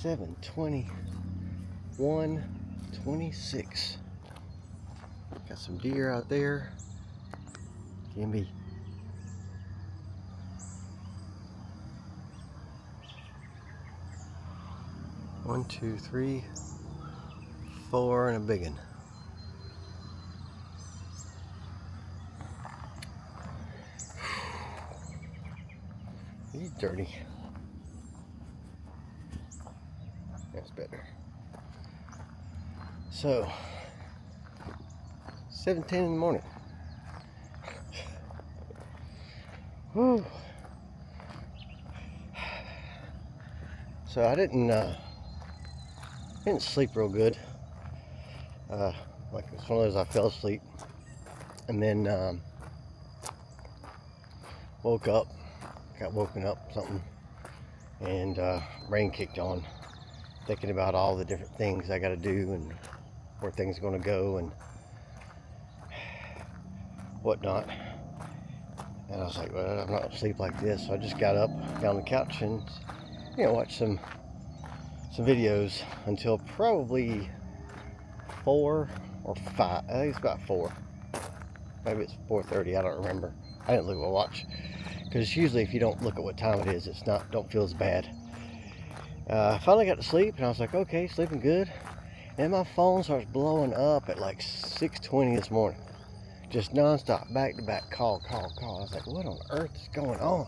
7:21:26. Got some deer out there. Can be. One, two, three, four, and a big one. He's dirty. That's better. So, 7:10 in the morning. Whew. So I didn't sleep real good. Like it's one of those I fell asleep and then woke up, got woken up something, and brain kicked on, thinking about all the different things I got to do and where things are going to go and whatnot. And I was like, well, I'm not going to sleep like this. So I just got up, got on the couch, and watched some videos until probably 4 or 5. I think it's about 4. Maybe it's 4:30. I don't remember. I didn't look at my watch because usually if you don't look at what time it is, don't feel as bad. I finally got to sleep, and I was like, okay, sleeping good. And my phone starts blowing up at like 6:20 this morning. Just nonstop, back to back, call. I was like, what on earth is going on?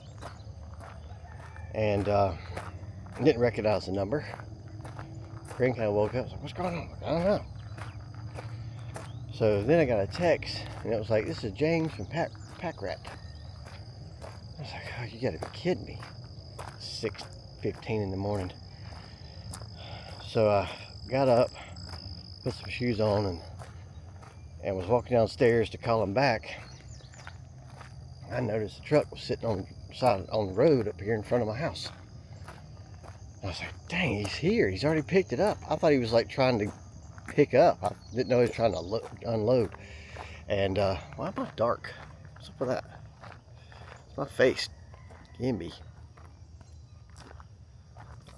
And I didn't recognize the number. Green kind of woke up. I was like, what's going on? I don't know. So then I got a text, and it was like, this is James from packrat. I was like, oh, you gotta be kidding me. 6:15 in the morning. So I got up, put some shoes on, and was walking downstairs to call him back. I noticed the truck was sitting on the road up here in front of my house. I was like, dang, he's here. He's already picked it up. I thought he was like trying to pick up. I didn't know he was trying to unload. And why am I dark? What's up with that? It's my face. Gimby.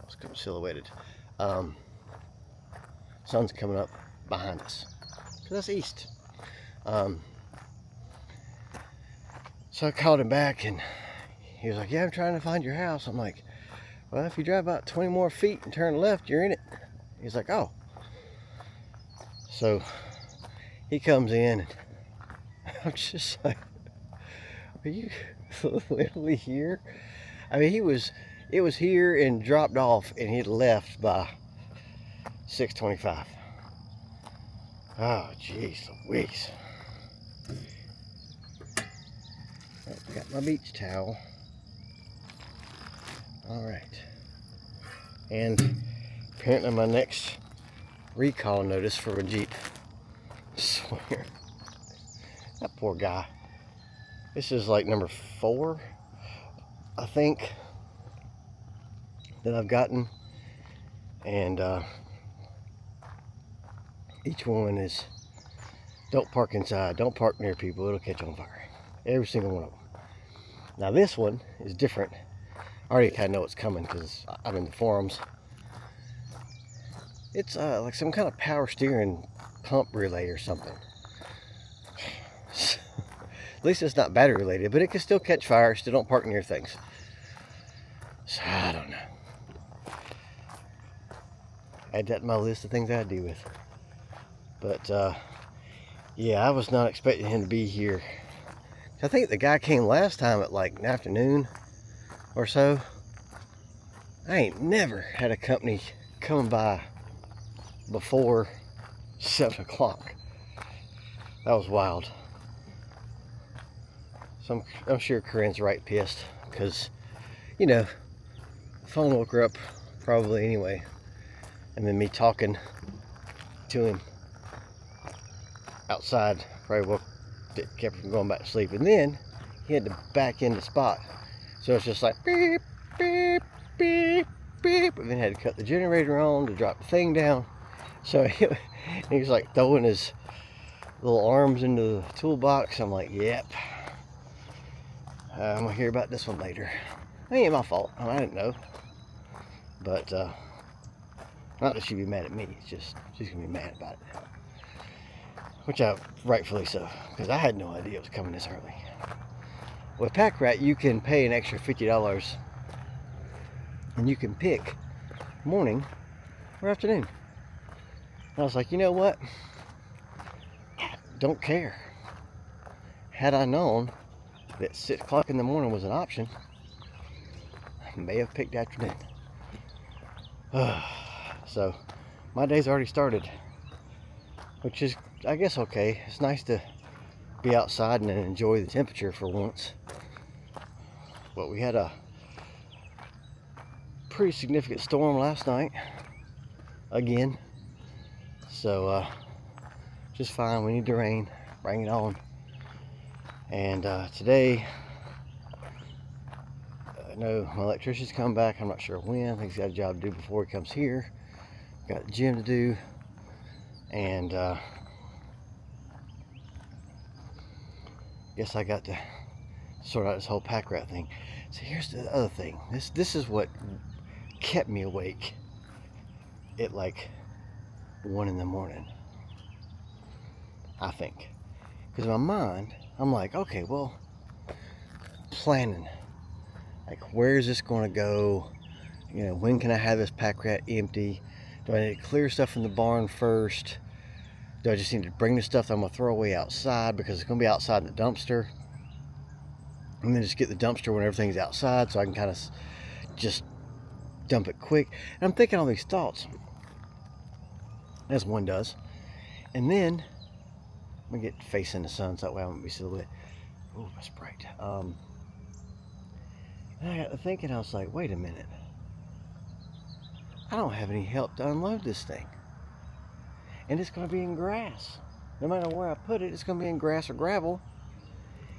It's kind of silhouetted. Sun's coming up behind us, because that's east. So I called him back, and he was like, yeah, I'm trying to find your house. I'm like, well, if you drive about 20 more feet and turn left, you're in it. He's like, oh. So he comes in, and I'm just like, are you literally here? I mean, it was here and dropped off, and he'd left by 6:25. Oh, jeez Louise. I got my beach towel. All right. And apparently my next recall notice for a Jeep. I swear. That poor guy. This is like number 4, I think, that I've gotten. And each one is, don't park inside, don't park near people, it'll catch on fire. Every single one of them. Now this one is different. I already kind of know what's coming because I'm in the forums. It's like some kind of power steering pump relay or something. At least it's not battery related, but it can still catch fire, still don't park near things. So I don't know. Add that to my list of things I deal with. But yeah, I was not expecting him to be here. I think the guy came last time at like an afternoon or so. I ain't never had a company coming by before 7 o'clock. That was wild. So I'm sure Corinne's right pissed, because, the phone woke her up probably anyway. And then me talking to him outside probably kept him from going back to sleep. And then he had to back in the spot. So it's just like beep, beep, beep, beep. And then had to cut the generator on to drop the thing down. So he was like throwing his little arms into the toolbox. I'm like, yep. I'm gonna hear about this one later. It ain't my fault. I didn't know. But not that she'd be mad at me. It's just she's gonna be mad about it, which I rightfully so, because I had no idea it was coming this early. With packrat, you can pay an extra $50, and you can pick morning or afternoon. And I was like, you know what? Don't care. Had I known that 6 o'clock in the morning was an option, I may have picked afternoon. So my day's already started, which is, I guess, okay. It's nice to be outside and enjoy the temperature for once. But we had a pretty significant storm last night again, so just fine. We need the rain, bring it on. And today, I know my electrician's come back. I'm not sure when. I think he's got a job to do before he comes here. Got the gym to do, and guess I got to sort out this whole packrat thing. So here's the other thing. This is what kept me awake at like 1 in the morning, I think. Because in my mind, I'm like, okay, well, planning. Like, where is this going to go? You know, when can I have this packrat empty? Do I need to clear stuff from the barn first? Do I just need to bring the stuff that I'm going to throw away outside because it's going to be outside in the dumpster? And then just get the dumpster when everything's outside so I can kind of just dump it quick. And I'm thinking all these thoughts, as one does. And then I'm going to get facing the sun so that way I won't be silhouette. Oh, that's bright. And I got to thinking, I was like, wait a minute. I don't have any help to unload this thing. And it's going to be in grass. No matter where I put it, it's going to be in grass or gravel.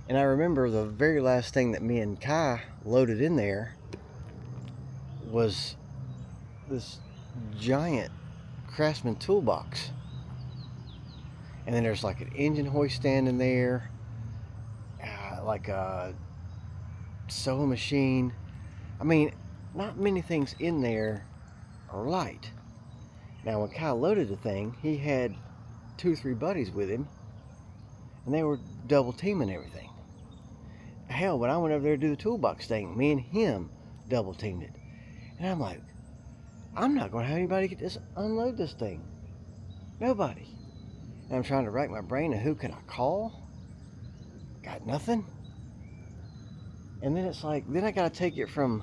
And I remember the very last thing that me and Kai loaded in there was this giant Craftsman toolbox. And then there's like an engine hoist standing there, like a sewing machine. I mean, not many things in there are light. Now, when Kyle loaded the thing, he had 2 or 3 buddies with him, and they were double teaming everything. Hell, when I went over there to do the toolbox thing, me and him double teamed it. And I'm like, I'm not going to have anybody get this, unload this thing. Nobody. And I'm trying to rack my brain of who can I call? Got nothing. And then it's like, then I got to take it from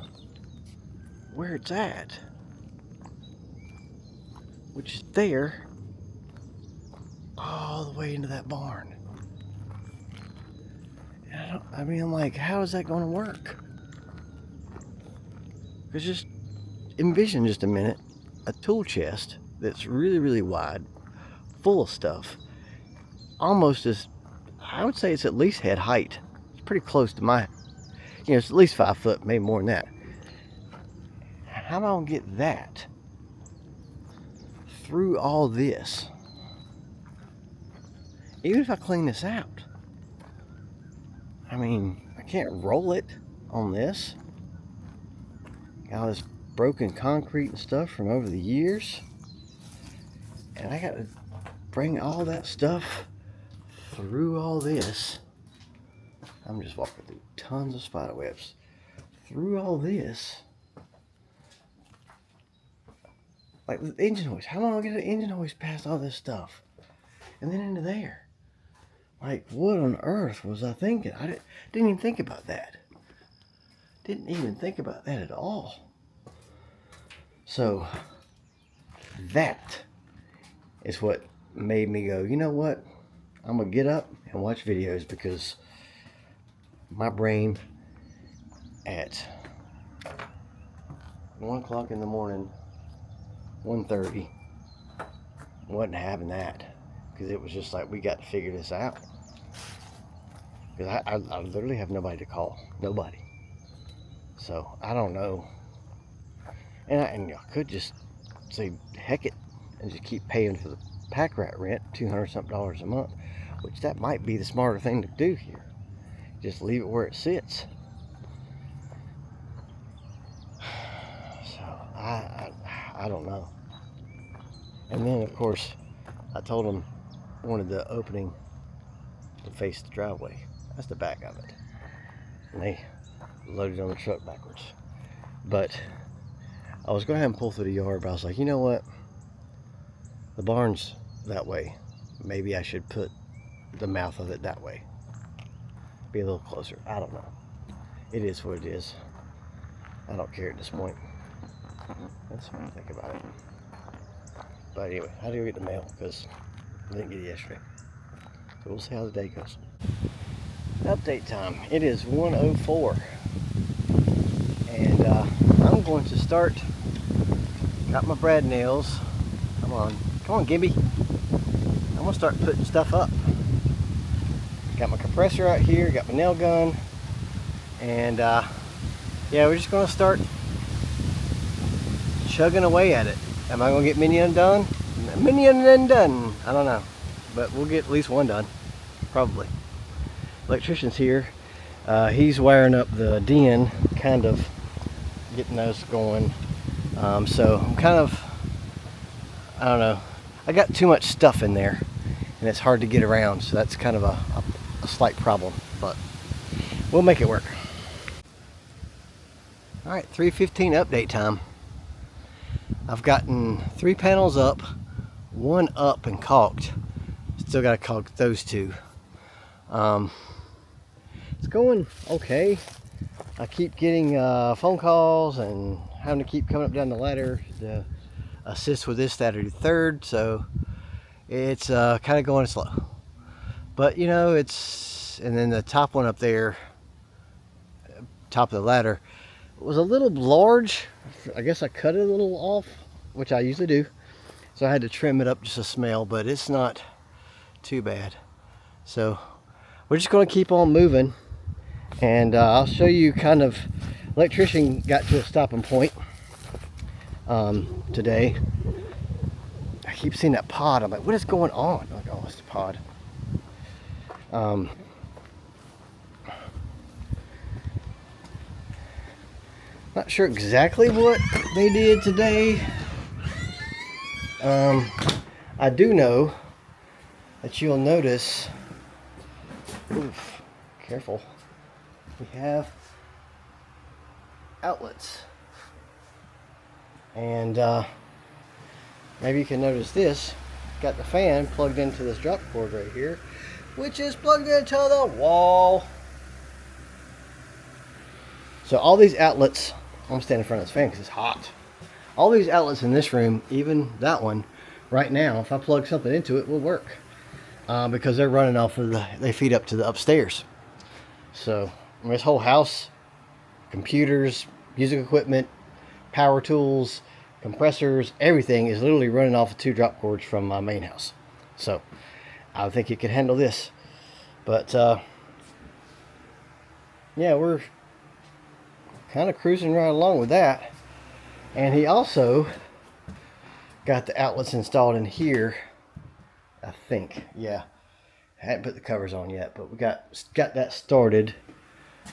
where it's at, which is there, all the way into that barn. And I mean, I'm like, how is that going to work? Because just envision just a minute a tool chest that's really, really wide, full of stuff, almost as, I would say it's at least head height. It's pretty close to my, you know, it's at least 5 foot, maybe more than that. How am I going to get that through all this? Even if I clean this out, I mean, I can't roll it on this. Got all this broken concrete and stuff from over the years. And I got to bring all that stuff through all this. I'm just walking through tons of spider webs. Through all this. Like the engine hoist. How long will I get an engine hoist past all this stuff? And then into there. Like, what on earth was I thinking? I didn't even think about that. Didn't even think about that at all. So, that is what made me go, you know what? I'm going to get up and watch videos, because my brain at 1 o'clock in the morning, 1:30, wasn't having that. Because it was just like, we got to figure this out. Because I literally have nobody to call. Nobody. So, I don't know. And I could just say, heck it, and just keep paying for the packrat rent, $200-something a month. Which that might be the smarter thing to do here. Just leave it where it sits. So, I don't know. And then, of course, I told them wanted the opening to face the driveway. That's the back of it. And they loaded on the truck backwards. But I was going to have them pull through the yard, but I was like, you know what? The barn's that way. Maybe I should put the mouth of it that way. Be a little closer. I don't know. It is what it is. I don't care at this point. That's what I think about it. But anyway, I had to go get the mail because I didn't get it yesterday. So we'll see how the day goes. Update time. It is 1:04. And I'm going to start. Got my brad nails. Come on, Gibby. I'm gonna start putting stuff up. Got my compressor out here, got my nail gun, and yeah, we're just gonna start chugging away at it. Am I gonna get many undone? Many undone. I don't know, but we'll get at least one done, probably. Electrician's here. He's wiring up the den, kind of getting those going. So I'm kind of, I don't know, I got too much stuff in there and it's hard to get around, so that's kind of a slight problem, but we'll make it work. Alright, 3:15 update time. I've gotten 3 panels up, 1 up and caulked. Still got to caulk those 2. It's going okay. I keep getting phone calls and having to keep coming up down the ladder to assist with this, that, or the third, so it's kind of going slow. But you know, it's, and then the top one up there, top of the ladder, was a little large. I guess I cut it a little off, which I usually do, so I had to trim it up just a smell, but it's not too bad. So we're just going to keep on moving, and I'll show you kind of, electrician got to a stopping point today. I keep seeing that pod. I'm like, what is going on? I'm like, oh, it's the pod. Not sure exactly what they did today. I do know that you'll notice, oof, careful, we have outlets. And maybe you can notice this, got the fan plugged into this drop cord right here, which is plugged into the wall. So all these outlets, I'm gonna stand in front of this fan because it's hot. All these outlets in this room, even that one, right now, if I plug something into it, will work. Because they're running off of they feed up to the upstairs. So this whole house, computers, music equipment, power tools, compressors, everything is literally running off of 2 drop cords from my main house. So I think it could handle this. But yeah, we're kind of cruising right along with that. And he also got the outlets installed in here, I think. Yeah, I hadn't put the covers on yet, but we got that started.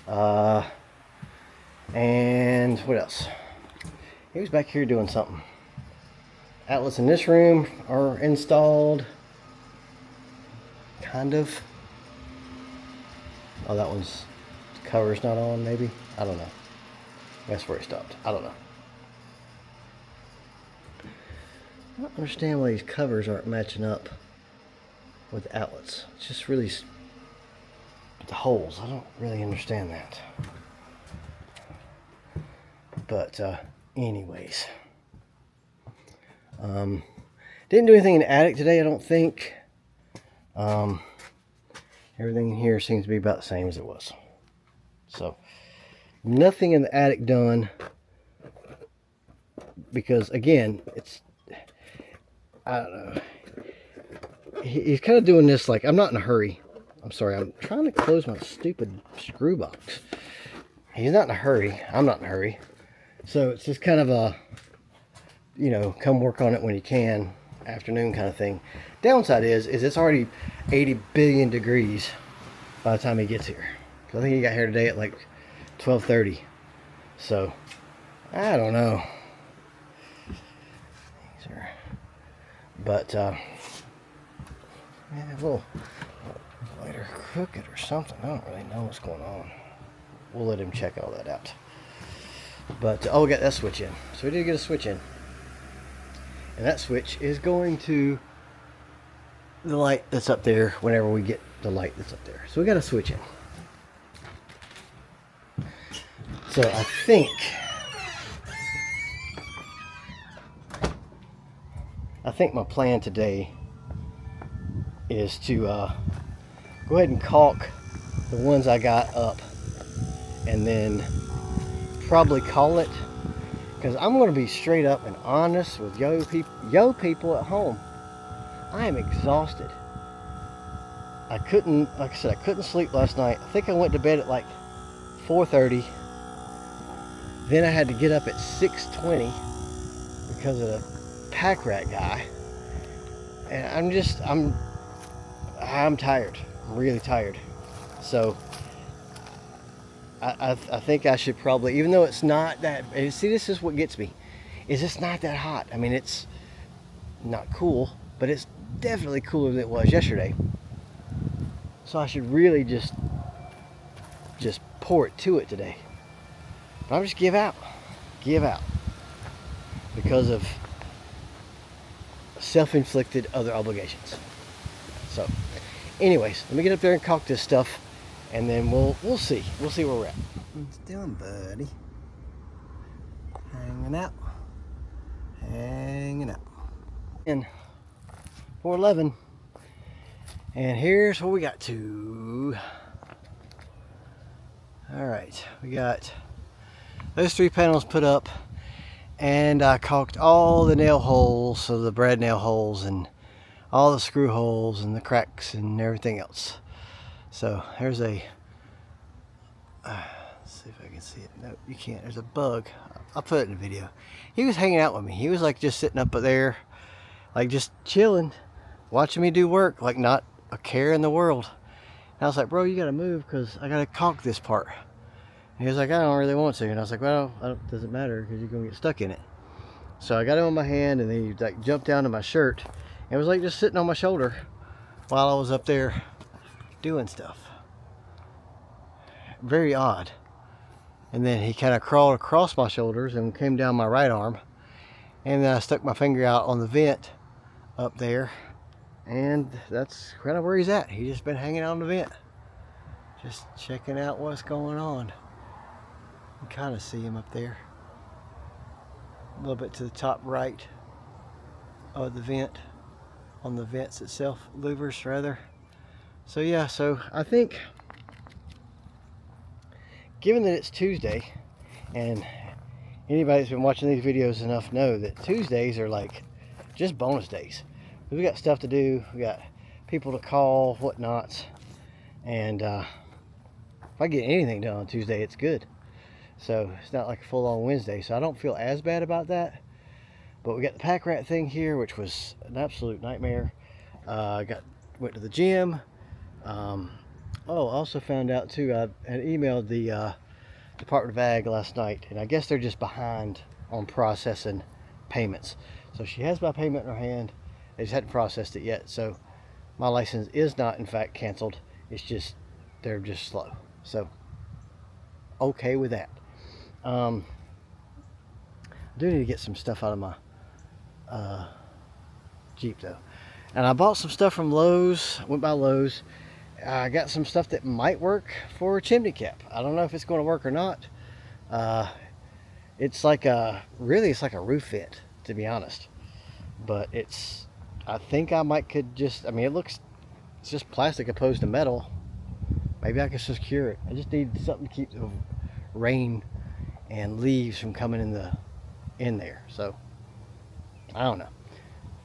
And what else? He was back here doing something. Outlets in this room are installed, kind of. Oh, that one's cover's not on, maybe. I don't know. That's where he stopped. I don't know. I don't understand why these covers aren't matching up with the outlets. It's just really the holes. I don't really understand that. But anyways, didn't do anything in the attic today, I don't think. Everything in here seems to be about the same as it was. So nothing in the attic done, because again, it's, I don't know, he's kind of doing this like, I'm not in a hurry. I'm sorry, I'm trying to close my stupid screw box. He's not in a hurry, I'm not in a hurry. So it's just kind of a, you know, come work on it when you can, afternoon kind of thing. Downside is it's already 80 billion degrees by the time he gets here. I think he got here today at like 12:30. So I don't know. But yeah, a little lighter crooked or something. I don't really know what's going on. We'll let him check all that out. But oh, we got that switch in. So we did get a switch in, and that switch is going to the light that's up there whenever we get the light that's up there. So we got a switch in. So I think my plan today is to go ahead and caulk the ones I got up, and then probably call it, because I'm going to be straight up and honest with yo people at home. I am exhausted. I couldn't, like I said, I couldn't sleep last night. I think I went to bed at like 4:30. Then I had to get up at 6:20 because of the packrat guy. And I'm tired. I'm really tired. So I think I should probably, even though it's not that, see, this is what gets me, is it's not that hot. I mean, it's not cool, but it's definitely cooler than it was yesterday. So I should really just pour it to it today. But I'll just give out because of self-inflicted other obligations. So anyways, let me get up there and caulk this stuff, and then we'll see where we're at. What's doing, buddy? Hanging out. And 411, and here's what we got to. All right, we got those 3 panels put up, and I caulked all the nail holes, so the brad nail holes and all the screw holes and the cracks and everything else. So there's a let's see if I can see it. No, you can't. There's a bug. I'll put it in the video. He was hanging out with me. He was like just sitting up there, like just chilling, watching me do work, like not a care in the world. And I was like, bro, you gotta move because I gotta caulk this part. And he was like, I don't really want to. And I was like, well, it doesn't matter because you're gonna get stuck in it. So I got him on my hand, and then he like jumped down to my shirt and was like just sitting on my shoulder while I was up there doing stuff. Very odd. And then he kind of crawled across my shoulders and came down my right arm, and then I stuck my finger out on the vent up there, and that's kind of where he's at. He's just been hanging out on the vent, just checking out what's going on. You can kind of see him up there a little bit to the top right of the vent, on the vents itself, louvers rather. So yeah, so I think, given that it's Tuesday, and anybody that's been watching these videos enough know that Tuesdays are like just bonus days. We got stuff to do, we got people to call, whatnots, and if I get anything done on Tuesday, it's good. So it's not like a full-on Wednesday, so I don't feel as bad about that. But we got the packrat thing here, which was an absolute nightmare. Went to the gym. Also found out too, I had emailed the Department of Ag last night, and I guess they're just behind on processing payments. So she has my payment in her hand. They just hadn't processed it yet. So my license is not in fact canceled. It's just, they're just slow. So okay with that. I do need to get some stuff out of my Jeep though. And I bought some stuff from Lowe's, went by Lowe's. I got some stuff that might work for a chimney cap. I don't know if it's going to work or not. It's like it's like a roof vent, to be honest. But I think I could just, I mean, it's just plastic opposed to metal. Maybe I can secure it. I just need something to keep the rain and leaves from coming in there. So I don't know.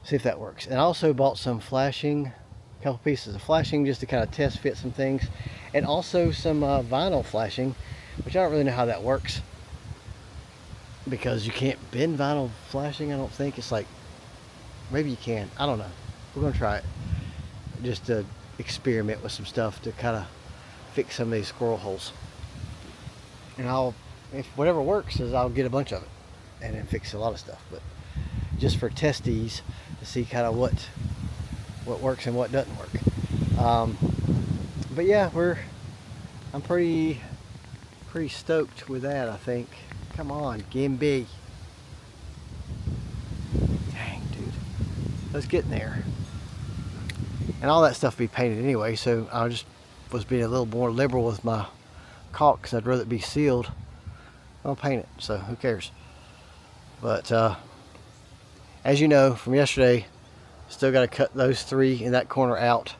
See if that works. And I also bought some flashing, a couple pieces of flashing just to kind of test fit some things, and also some vinyl flashing, which I don't really know how that works, because you can't bend vinyl flashing. I don't think it's like, maybe you can, I don't know. We're gonna try it just to experiment with some stuff to kind of fix some of these squirrel holes. And if whatever works, is I'll get a bunch of it and then fix a lot of stuff. But just for testies, to see kind of what works and what doesn't work. But yeah, I'm pretty stoked with that, I think. Come on, Gimby. Dang, dude. Let's get in there. And all that stuff will be painted anyway, so I just was being a little more liberal with my caulk because I'd rather it be sealed. I'll paint it, so who cares? But as you know from yesterday, still got to cut those 3 in that corner out.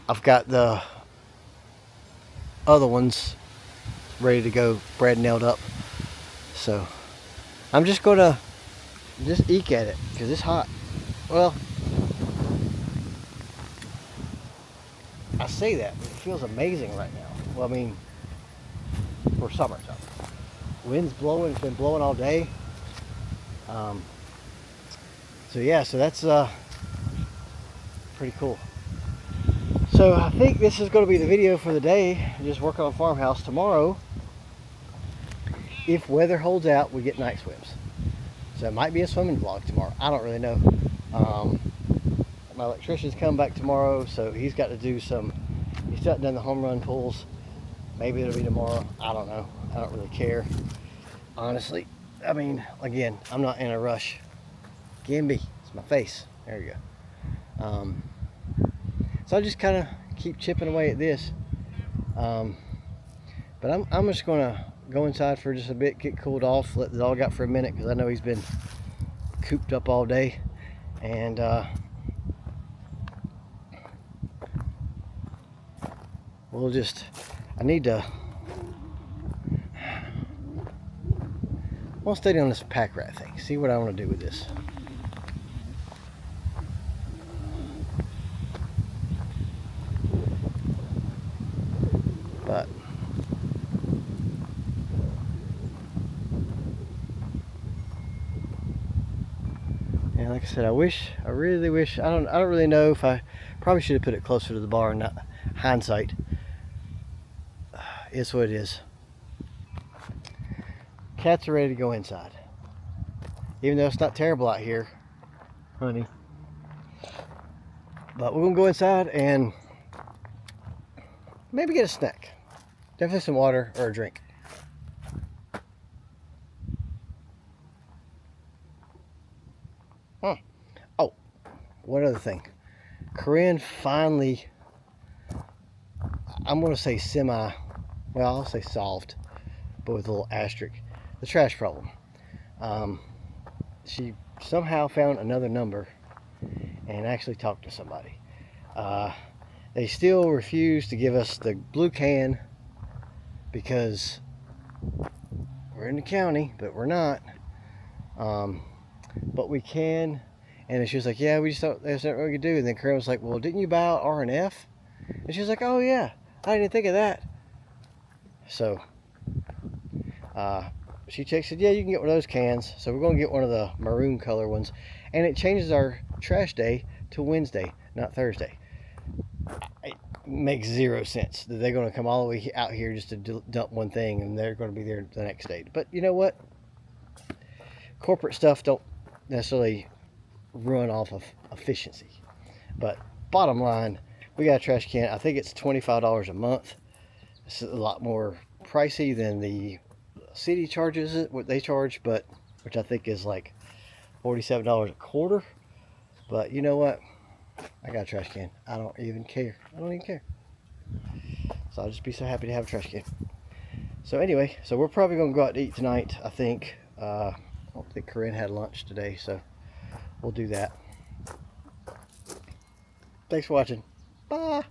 I've got the other ones ready to go, brad nailed up. So I'm just gonna eke at it because it's hot. Well, I say that, but it feels amazing right now. Well, I mean, for summertime. Wind's blowing, it's been blowing all day. So yeah, so that's pretty cool. So I think this is going to be the video for the day. Just working on farmhouse. Tomorrow, if weather holds out, we get night swims. So it might be a swimming vlog tomorrow. I don't really know. My electrician's coming back tomorrow, so he's got to do some. He's not done the home run pulls. Maybe it'll be tomorrow. I don't know. I don't really care. Honestly, I mean, again, I'm not in a rush. Gimby, it's my face. There you go. So I just kind of keep chipping away at this. But I'm just gonna go inside for just a bit, get cooled off, let the dog out for a minute because I know he's been cooped up all day, and we'll just. I want to stay on this pack rat thing. See what I want to do with this. But and like I said, I really wish. I don't really know if I probably should have put it closer to the barn. Not hindsight. It's what it is. Cats are ready to go inside. Even though it's not terrible out here, honey. But we're gonna go inside and maybe get a snack. Definitely some water or a drink. Oh, one other thing. Corinne finally, I'm gonna say well, I'll say solved, but with a little asterisk, the trash problem. She somehow found another number and actually talked to somebody. They still refuse to give us the blue can because we're in the county, but we're not. But we can. And she was like, yeah, we just thought there's nothing we could do. And then Corinne was like, well, didn't you buy R and F? And she was like, oh yeah, I didn't think of that. So she texted, yeah, you can get one of those cans. So we're going to get one of the maroon color ones. And it changes our trash day to Wednesday, not Thursday. It makes zero sense that they're going to come all the way out here just to dump one thing and they're going to be there the next day. But you know what? Corporate stuff don't necessarily run off of efficiency. But bottom line, we got a trash can. I think it's $25 a month. It's a lot more pricey than the city charges it, what they charge, but which I think is like $47 a quarter. But you know what? I got a trash can. I don't even care. I don't even care. So I'll just be so happy to have a trash can. So anyway, so we're probably going to go out to eat tonight, I think. I don't think Corinne had lunch today, so we'll do that. Thanks for watching. Bye.